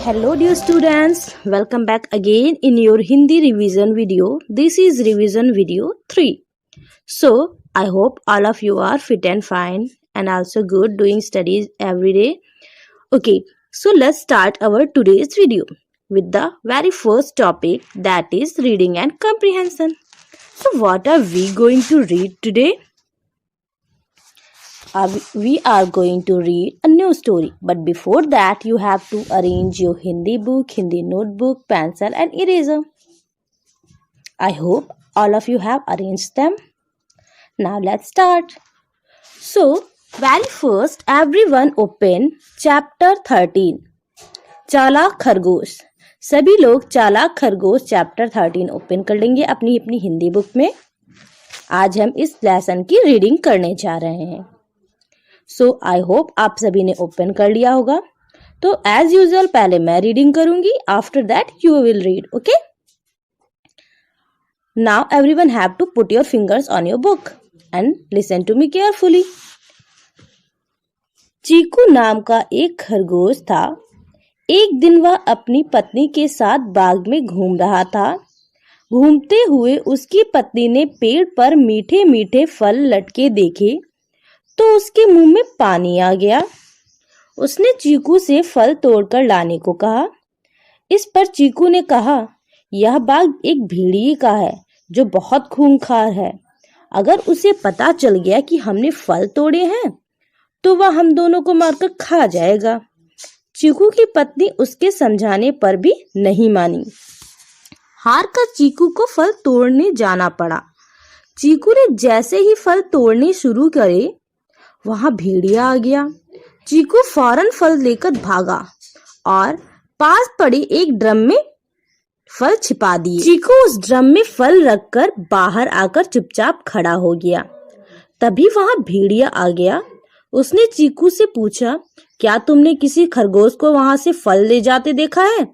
Hello dear students, welcome back again in your Hindi revision video. This is revision video 3. So, I hope all of you are fit and fine and also good doing studies every day. Okay, so let's start our today's video with the very first topic, that is reading and comprehension. So, what are we going to read today? We are going to read a new story, but before that you have to arrange your Hindi book, Hindi notebook, pencil and eraser. I hope all of you have arranged them. Now let's start. So, very first everyone open chapter 13. चालाक खरगोश. सभी लोग चालाक खरगोश chapter 13 open कर लेंगे अपनी अपनी हिंदी बुक में. आज हम इस लेसन की रीडिंग करने जा रहे हैं. सो आई होप आप सभी ने ओपन कर लिया होगा. तो एज यूजुअल पहले मैं रीडिंग करूंगी, after that you will read. Okay, now everyone have to put your fingers on your book and listen to me carefully. Chiku नाम का एक खरगोश था. एक दिन वह अपनी पत्नी के साथ बाग में घूम रहा था. घूमते हुए उसकी पत्नी ने पेड़ पर मीठे मीठे फल लटके देखे तो उसके मुंह में पानी आ गया. उसने चीकू से फल तोड़कर लाने को कहा. इस पर चीकू ने कहा, यह बाग एक भेड़िए का है जो बहुत खूंखार है. अगर उसे पता चल गया कि हमने फल तोड़े हैं तो वह हम दोनों को मारकर खा जाएगा. चीकू की पत्नी उसके समझाने पर भी नहीं मानी. हार कर चीकू को फल तोड़ने जाना पड़ा. चीकू ने जैसे ही फल तोड़ने शुरू करे वहां भेड़िया आ गया. चीकू फौरन फल लेकर भागा और पास पड़े एक ड्रम में फल छिपा दिए. चीकू उस ड्रम में फल रखकर बाहर आकर चुपचाप खड़ा हो गया. तभी वहां भेड़िया आ गया. उसने चीकू से पूछा, क्या तुमने किसी खरगोश को वहां से फल ले जाते देखा है?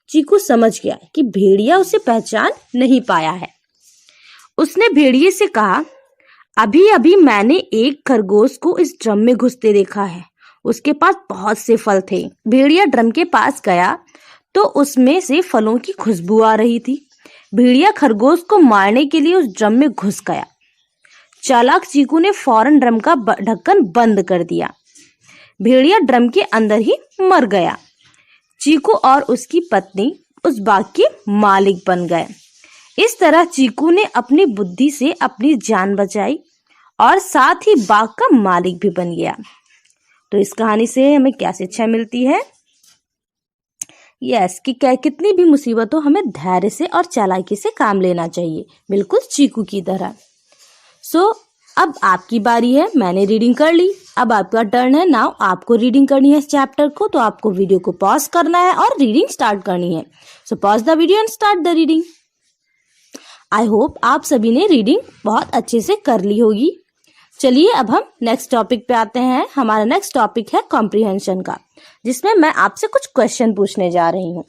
चीकू समझ गया कि भेड़िया उसे पहचान नहीं पाया है. उसने भेड़िए से कहा, अभी अभी मैंने एक खरगोश को इस ड्रम में घुसते देखा है. उसके पास बहुत से फल थे. भेड़िया ड्रम के पास गया तो उसमें से फलों की खुशबू आ रही थी. भेड़िया खरगोश को मारने के लिए उस ड्रम में घुस गया. चालाक चीकू ने फौरन ड्रम का ढक्कन बंद कर दिया. भेड़िया ड्रम के अंदर ही मर गया. चीकू और उसकी पत्नी उस बाग के मालिक बन गए. इस तरह चीकू ने अपनी बुद्धि से अपनी जान बचाई और साथ ही बाग का मालिक भी बन गया. तो इस कहानी से हमें क्या शिक्षा मिलती है? यस, कि कितनी भी मुसीबत हो हमें धैर्य से और चालाकी से काम लेना चाहिए, बिल्कुल चीकू की तरह. सो अब आपकी बारी है. मैंने रीडिंग कर ली, अब आपका टर्न है. नाउ आपको रीडिंग करनी है इस चैप्टर को, तो आपको वीडियो को पॉज करना है और रीडिंग स्टार्ट करनी है. So pause the video and start the reading. I hope आप सभी ने रीडिंग बहुत अच्छे से कर ली होगी. चलिए अब हम नेक्स्ट टॉपिक पे आते हैं. हमारा नेक्स्ट टॉपिक है कॉम्प्रिहेंशन का, जिसमें मैं आपसे कुछ क्वेश्चन पूछने जा रही हूँ.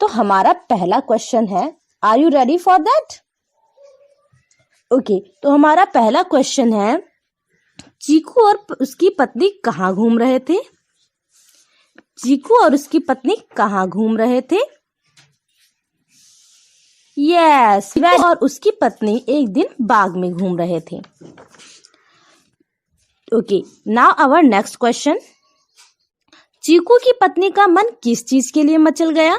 तो हमारा पहला क्वेश्चन है, are you ready for that? Okay, तो हमारा पहला क्वेश्चन है, चीकू और उसकी पत्नी कहाँ घूम रहे थे? चीकू और उसकी पत्नी कहाँ घूम रहे थे? यस, वह और उसकी पत्नी एक दिन बाग में घूम रहे थे. Okay, now our next question. Chiku की पत्नी का मन किस चीज के लिए मचल गया?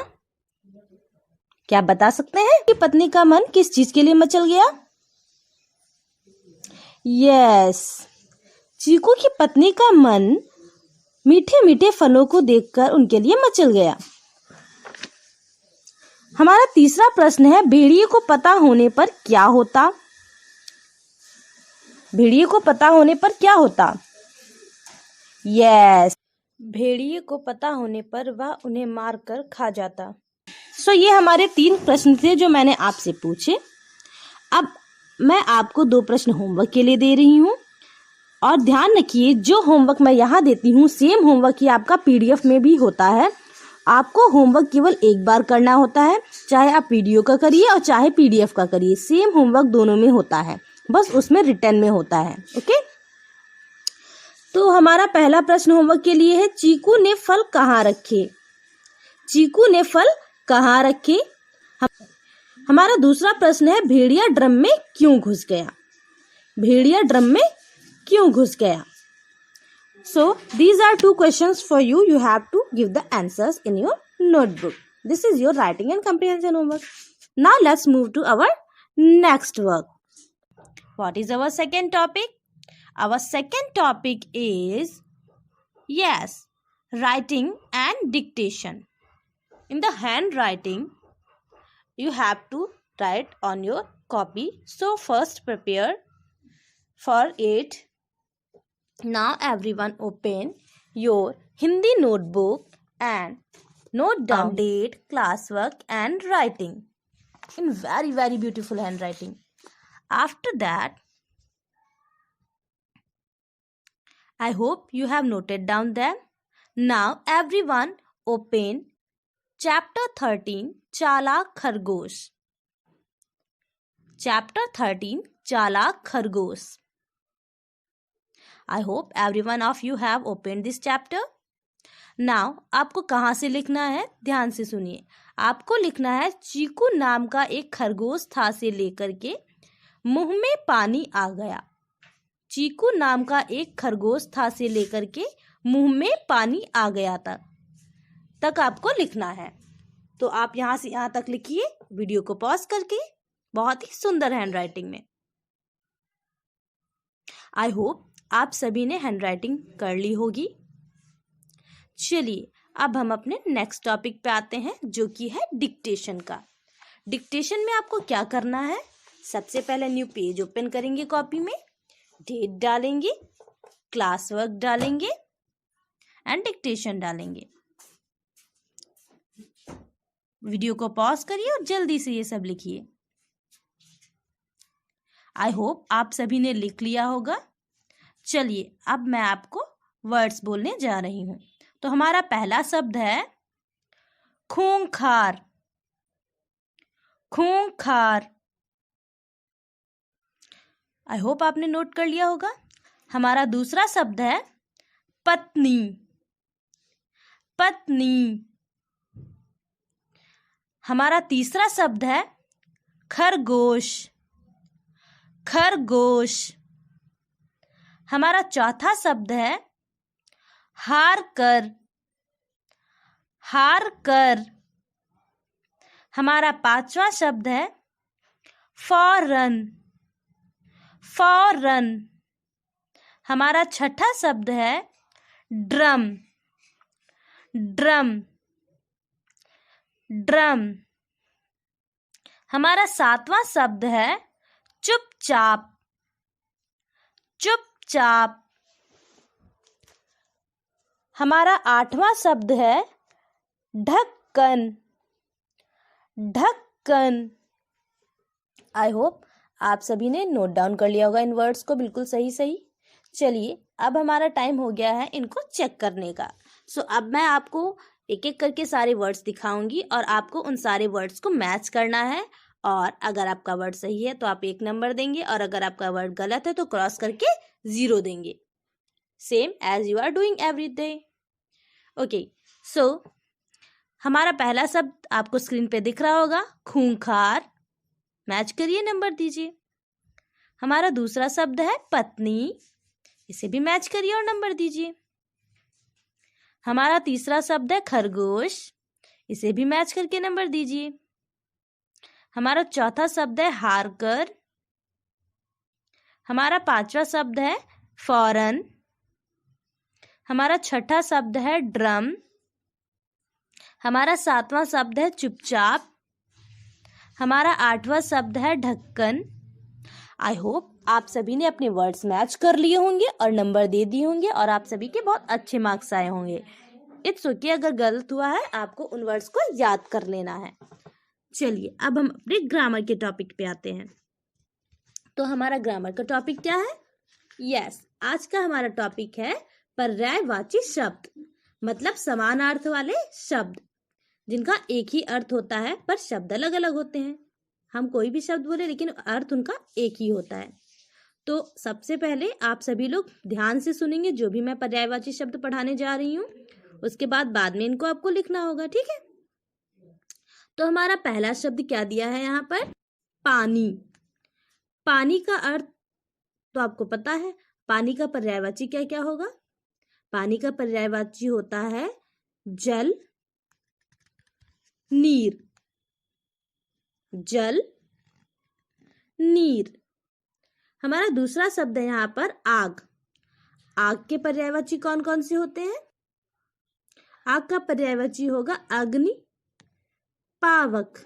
क्या बता सकते हैं कि पत्नी का मन किस चीज के लिए मचल गया? यस, चीकू की पत्नी का मन मीठे मीठे फलों को देखकर उनके लिए मचल गया. हमारा तीसरा प्रश्न है, भेड़िए को पता होने पर क्या होता? भेड़िए को पता होने पर क्या होता? यस, भेड़िए को पता होने पर वह उन्हें मारकर खा जाता. सो ये हमारे 3 प्रश्न थे जो मैंने आपसे पूछे. अब मैं आपको 2 प्रश्न होमवर्क के लिए दे रही हूँ और ध्यान रखिए, जो होमवर्क मैं यहाँ देती हूँ सेम होमवर्क ही आपका पीडीएफ में भी होता है. आपको होमवर्क केवल एक बार करना होता है, चाहे आप वीडियो का करिए और चाहे पीडीएफ का करिए. सेम होमवर्क दोनों में होता है, बस उसमें रिटन में होता है. ओके, तो हमारा पहला प्रश्न होमवर्क के लिए है, चीकू ने फल कहाँ रखे? चीकू ने फल कहाँ रखे? हमारा दूसरा प्रश्न है भेड़िया ड्रम में क्यों घुस गया? भेड़िया ड्रम में क्यों घुस गया? So these are two questions for you. You have to give the answers in your notebook. This is your writing and comprehension homework. Now let's move to our next work. What is our second topic? Our second topic is, yes, writing and dictation. In the handwriting, you have to write on your copy. So first prepare for it. Now everyone open your Hindi notebook and note down date, classwork and writing in very beautiful handwriting. After that, I hope you have noted down them. Now everyone open chapter 13 Chalak Khargosh. Chapter 13 Chalak Khargosh. I hope every one of you have opened this chapter. Now आपको कहाँ से लिखना है? ध्यान से सुनिए. आपको लिखना है चीकू नाम का एक खरगोश था से लेकर के मुंह में पानी आ गया. चीकू नाम का एक खरगोश था से लेकर के मुंह में पानी आ गया तक आपको लिखना है. तो आप यहाँ से यहाँ तक लिखिए वीडियो को पॉज करके, बहुत ही सुंदर हैंडराइटिंग में. आई होप आप सभी ने हैंडराइटिंग कर ली होगी. चलिए अब हम अपने नेक्स्ट टॉपिक पे आते हैं जो कि है डिक्टेशन का. डिक्टेशन में आपको क्या करना है? सबसे पहले न्यू पेज ओपन करेंगे, कॉपी में डेट डालेंगे, क्लास वर्क डालेंगे एंड डिक्टेशन डालेंगे. वीडियो को पॉज करिए और जल्दी से ये सब लिखिए. आई होप आप सभी ने लिख लिया होगा. चलिए अब मैं आपको वर्ड्स बोलने जा रही हूँ. तो हमारा पहला शब्द है खूंखार. खूंखार. आई होप आपने नोट कर लिया होगा. हमारा दूसरा शब्द है पत्नी. पत्नी. हमारा तीसरा शब्द है खरगोश. खरगोश. हमारा चौथा शब्द है हार कर. हार कर. हमारा पांचवा शब्द है फौरन. फौरन. हमारा छठा शब्द है ड्रम. ड्रम. ड्रम. हमारा सातवां शब्द है चुपचाप. चुपचाप. हमारा आठवां शब्द है ढक्कन. ढक्कन. आई होप आप सभी ने नोट डाउन कर लिया होगा इन वर्ड्स को बिल्कुल सही सही. चलिए अब हमारा टाइम हो गया है इनको चेक करने का. सो अब मैं आपको एक एक करके सारे वर्ड्स दिखाऊंगी और आपको उन सारे वर्ड्स को मैच करना है. और अगर आपका वर्ड सही है तो आप 1 नंबर देंगे और अगर आपका वर्ड गलत है तो क्रॉस करके 0 देंगे. Same as you are doing every day. Okay. So हमारा पहला शब्द आपको स्क्रीन पे दिख रहा होगा खूंखार. मैच करिए, नंबर दीजिए. हमारा दूसरा शब्द है पत्नी. इसे भी मैच करिए और नंबर दीजिए. हमारा तीसरा शब्द है खरगोश. इसे भी मैच करके नंबर दीजिए. हमारा चौथा शब्द है हार कर. हमारा पांचवा शब्द है फौरन. हमारा छठा शब्द है ड्रम. हमारा सातवां शब्द है चुपचाप. हमारा आठवां शब्द है ढक्कन. आई होप आप सभी ने अपने वर्ड्स मैच कर लिए होंगे और नंबर दे दिए होंगे और आप सभी के बहुत अच्छे मार्क्स आए होंगे. इट्स ओके, अगर गलत हुआ है आपको उन वर्ड्स को याद कर लेना है. चलिए अब हम अपने ग्रामर के टॉपिक पे आते हैं. तो हमारा ग्रामर का टॉपिक क्या है? यस, आज का हमारा टॉपिक है पर्यायवाची शब्द, मतलब समानार्थ वाले शब्द जिनका एक ही अर्थ होता है पर शब्द अलग अलग होते हैं. हम कोई भी शब्द बोले लेकिन अर्थ उनका एक ही होता है. तो सबसे पहले आप सभी लोग ध्यान से सुनेंगे जो भी मैं पर्यायवाची शब्द पढ़ाने जा रही हूँ. उसके बाद में इनको आपको लिखना होगा, ठीक है? तो हमारा पहला शब्द क्या दिया है यहाँ पर? पानी। पानी का अर्थ तो आपको पता है, पानी का पर्यायवाची क्या क्या होगा? पानी का पर्यायवाची होता है जल, नीर। जल, नीर। हमारा दूसरा शब्द है यहाँ पर आग। आग के पर्यायवाची कौन कौन से होते हैं? आग का पर्यायवाची होगा अग्नि, पावक।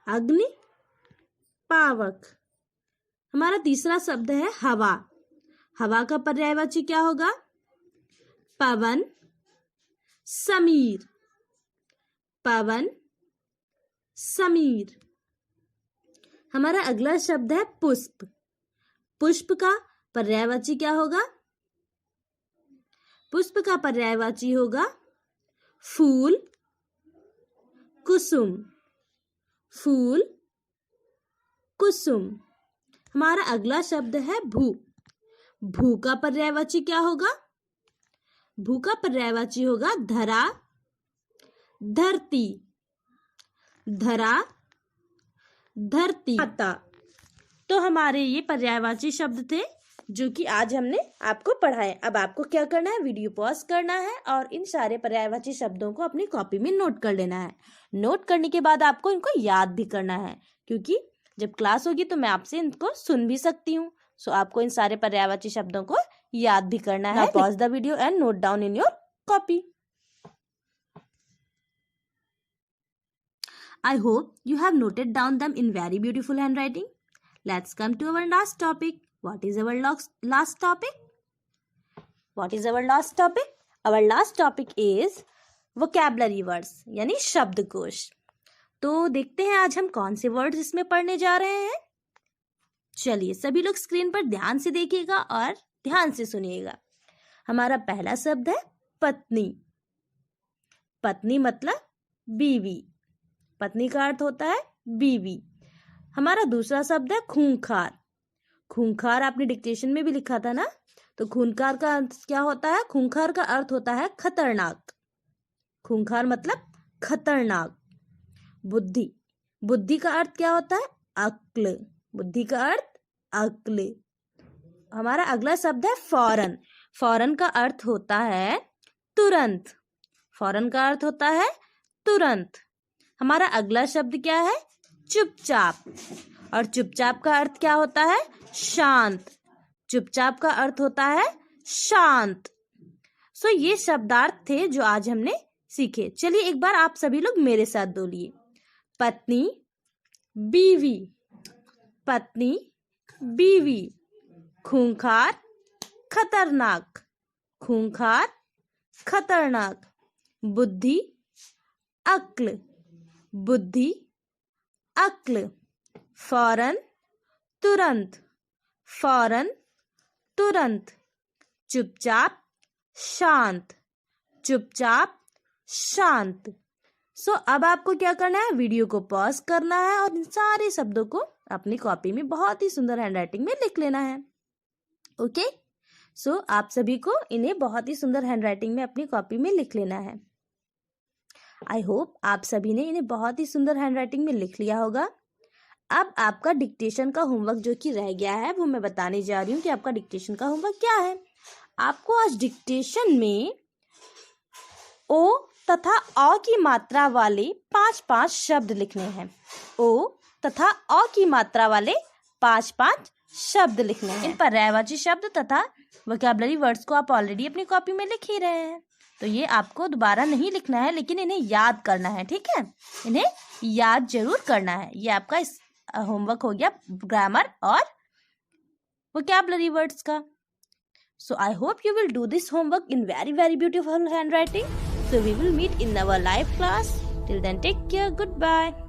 अग्नि, पावक। हमारा तीसरा शब्द है हवा। हवा का पर्यायवाची क्या होगा? पवन, समीर। पवन, समीर। हमारा अगला शब्द है पुष्प। पुष्प का पर्यायवाची क्या होगा? पुष्प का पर्यायवाची होगा फूल, कुसुम। फूल, कुसुम। हमारा अगला शब्द है भू। भू का पर्यायवाची क्या होगा? भू का पर्यायवाची होगा धरा, धरती। धरा, धरती, माता। तो हमारे ये पर्यायवाची शब्द थे जो कि आज हमने आपको पढ़ाए। अब आपको क्या करना है? वीडियो पॉज करना है और इन सारे पर्यायवाची शब्दों को अपनी कॉपी में नोट कर लेना है। नोट करने के बाद आपको इनको याद भी करना है, क्योंकि जब क्लास होगी तो मैं आपसे इनको सुन भी सकती हूँ। सो आपको इन सारे पर्यायवाची शब्दों को याद भी करना है। Pause the video and note down in your copy. I hope you have noted down them in very beautiful handwriting. Let's come to our last topic. What is our last topic? What is our last topic? Our last topic is vocabulary words, यानी शब्दकोश। तो देखते हैं आज हम कौन से words इसमें पढ़ने जा रहे हैं। चलिए सभी लोग स्क्रीन पर ध्यान से देखिएगा और ध्यान से सुनिएगा। हमारा पहला शब्द है पत्नी। पत्नी मतलब बीवी। पत्नी का अर्थ होता है बीवी। हमारा दूसरा शब्द है खूंखार। खूंखार आपने डिक्टेशन में भी लिखा था ना, तो खूंखार का अर्थ क्या होता है? खूंखार का अर्थ होता है खतरनाक। खूंखार मतलब खतरनाक। बुद्धि। बुद्धि का अर्थ क्या होता है? अक्ल। बुद्धि का अर्थ अक्ल। हमारा अगला शब्द है फौरन। फौरन का अर्थ होता है तुरंत। फौरन का अर्थ होता है तुरंत। हमारा अगला शब्द क्या है? चुपचाप। और चुपचाप का अर्थ क्या होता है? शांत। चुपचाप का अर्थ होता है शांत। सो ये शब्दार्थ थे जो आज हमने सीखे। चलिए एक बार आप सभी लोग मेरे साथ बोलिए। पत्नी, बीवी। पत्नी, बीवी। खूंखार, खतरनाक। खूंखार, खतरनाक। बुद्धि, अक्ल। बुद्धि, अक्ल। फौरन, तुरंत। फौरन, तुरंत। चुपचाप, शांत। चुपचाप, शांत। सो अब आपको क्या करना है? वीडियो को पॉज करना है और इन सारे शब्दों को अपनी कॉपी में बहुत ही सुंदर हैंडराइटिंग में लिख लेना है। ओके? सो आप सभी को इन्हें बहुत ही सुंदर हैंडराइटिंग में अपनी कॉपी में लिख लेना है। आई होप आप सभी ने इन्हें बहुत ही सुंदर हैंडराइटिंग में लिख लिया होगा। अब आपका डिक्टेशन का होमवर्क जो कि रह गया है वो मैं बताने जा रही हूँ कि आपका डिक्टेशन का होमवर्क क्या है। आपको आज डिक्टेशन में ओ तथा अ की मात्रा वाले 5-5 शब्द लिखने हैं। ओ तथा अ की मात्रा वाले 5-5 शब्द लिखने हैं। इन पर्यायवाची शब्द तथा वोकैबुलरी वर्ड्स को आप ऑलरेडी अपनी कॉपी में लिख ही रहे हैं, तो ये आपको दोबारा नहीं लिखना है, लेकिन इन्हें याद करना है। ठीक है? इन्हें याद जरूर करना है। ये आपका इस होमवर्क हो गया ग्रामर और वोकैबुलरी वर्ड्स का। So I hope you will do this homework in very, very beautiful handwriting. So we will meet in our live class. Till then, take care. Goodbye.